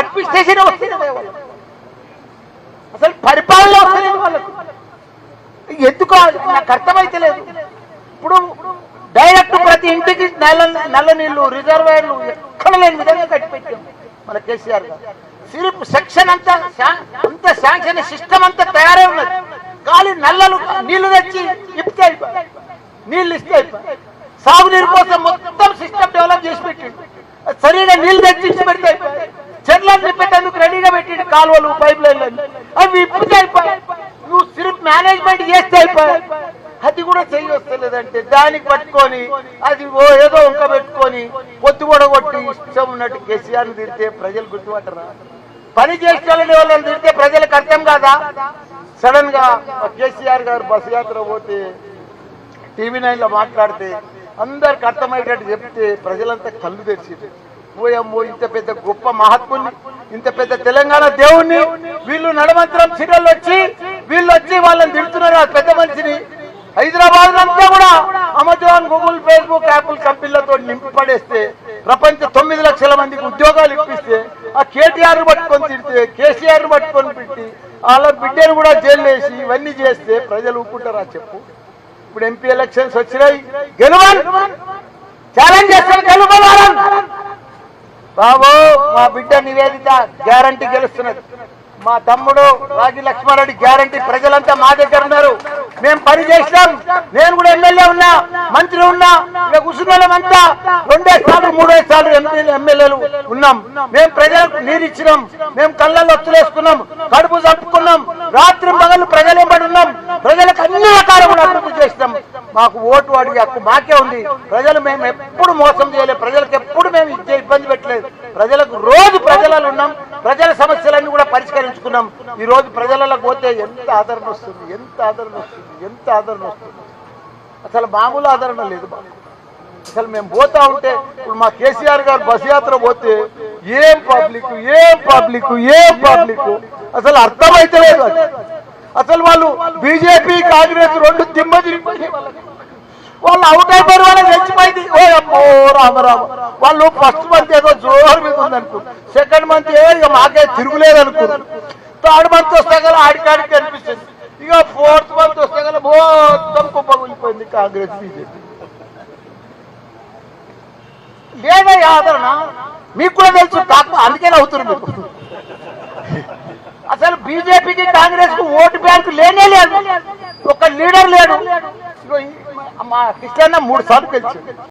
administration వస్తుంది అసలు పరిపాలన వస్తలేదు వాళ్ళకు ఎందుకో నాకు అర్థమైతే లేదు ఇప్పుడు డైరెక్ట్ ప్రతి ఇంటికి నల్ల నీళ్లు రిజర్వాయర్లు ఎక్కడ లేని విధంగా కట్టిపెట్టాం మన కేసీఆర్ గారు సిరిప్ సెక్షన్ అంతా శాంక్షన్ సిస్టమ్ అంతా తయారై ఉన్నది గాలి నల్లలు నీళ్లు తెచ్చి ఇప్పితే నీళ్లు ఇస్తే సాగునీరు కోసం మొత్తం సిస్టమ్ డెవలప్ చేసి పెట్టిండు సరిగా నీళ్లు తెచ్చి ఇచ్చి పెడితే చెట్లను నింపేందుకు రెడీగా పెట్టిండు కాలువలు పైప్ లైన్లు అవి ఇప్పితే అయిపోయాయి నువ్వు సిరిప్ మేనేజ్మెంట్ చేస్తే అయిపోయాయి అది కూడా చేయొస్తలేదంటే దానికి పట్టుకొని అది ఏదో ఇంకా పెట్టుకొని పొత్తు కూడా కొట్టి ఇష్టం ఉన్నట్టు కేసీఆర్ని తిడితే ప్రజలు గుర్తుపట్టరా పని చేసేవాళ్ళని వాళ్ళని తిడితే ప్రజలకు అర్థం కాదా సడన్ గా కేసీఆర్ గారు బస్సు యాత్ర పోతే TV9 లో మాట్లాడితే అందరికి అర్థమయ్యేటట్టు చెప్తే ప్రజలంతా కళ్ళు తెరిచింది ఓయమ్మో ఇంత పెద్ద గొప్ప మహాత్ముని ఇంత పెద్ద తెలంగాణ దేవుణ్ణి వీళ్ళు నడమంత్రం సీరియల్ వచ్చి వాళ్ళని తిడుతున్నారు ఆ పెద్ద మనిషిని హైదరాబాద్ అంతా కూడా అమెజాన్ గూగుల్ ఫేస్బుక్ యాపిల్ కంపెనీలతో నింపి పడేస్తే ప్రపంచ 9 లక్షల మందికి ఉద్యోగాలు ఇప్పిస్తే ఆ కేటీఆర్ పట్టుకొని తిడితే కేసీఆర్ పట్టుకొని పెట్టి వాళ్ళ బిడ్డను కూడా జైలు వేసి ఇవన్నీ చేస్తే ప్రజలు ఊపుకుంటారా చెప్పు ఇప్పుడు MP ఎలక్షన్స్ వచ్చినాయి గెలవాలి ఛాలెంజ్ చేస్తారు గెలవాలి బాబు మా బిడ్డ నివేదిత గ్యారంటీ గెలుస్తున్నది మా తమ్ముడు రాజీ లక్ష్మారెడ్డి గ్యారంటీ ప్రజలంతా మా దగ్గర ఉన్నారు మేము పని చేసినాం నేను కూడా ఎమ్మెల్యే ఉన్నా మంత్రి ఉన్నా ఇక కూర్చున్నామంతా 2 సార్లు 3 సార్లు ఎమ్మెల్యేలు ఉన్నాం మేము ప్రజలకు నీరు ఇచ్చినాం మేము కళ్ళల్లో ఒత్తులేసుకున్నాం కడుపు చంపుకున్నాం రాత్రి పగలు ప్రజలేంబడి ఉన్నాం ప్రజలకు అన్ని రకాలుగా అభివృద్ధి చేసినాం మాకు ఓటు అడిగే హక్కు మాకే ఉంది ప్రజలు మేము ఎప్పుడు మోసం చేయలేదు ప్రజలకు ఎప్పుడు మేము ఇబ్బంది పెట్టలేదు ప్రజలకు రోజు ప్రజలలో ఉన్నాం ప్రజల సమస్యలన్నీ కూడా పరిష్కరించుకున్నాం ఈ రోజు ప్రజలకు పోతే ఎంత ఆదరణ వస్తుంది అసలు మామూలు ఆదరణ లేదు అసలు మేము పోతా ఉంటే ఇప్పుడు మా కేసీఆర్ గారు బస్ యాత్ర పోతే ఏం పబ్లిక్ అసలు అర్థమైతే లేదు అసలు వాళ్ళు బీజేపీ కాంగ్రెస్ 2 దిమ్మ తిరిగిపోయి వాళ్ళు అవుట్ అయిపోయారు వాళ్ళకి తెచ్చిపోయింది ఓ అమ్మో రామరామ వాళ్ళు ఫస్ట్ మంత్ ఏదో జోరు మీద ఉందనుకో సెకండ్ మంత్ ఇక మాకే తిరుగులేదు అనుకో థర్డ్ మంత్ వస్తే గల ఆడికాడికి అనిపిస్తుంది ఇక 4th మంత్ వస్తే గల మొత్తం కుప్పకూలిపోయింది కాంగ్రెస్ బీజేపీ లేదా ఆదరణ మీకు కూడా తెలుసు అందుకే అవుతున్నారు మీకు అసలు బీజేపీకి కాంగ్రెస్ కు ఓటు బ్యాంకు లేనే లేదు ఒక లీడర్ లేడు మా కృష్ణ 3 సార్లు గెలిచాడు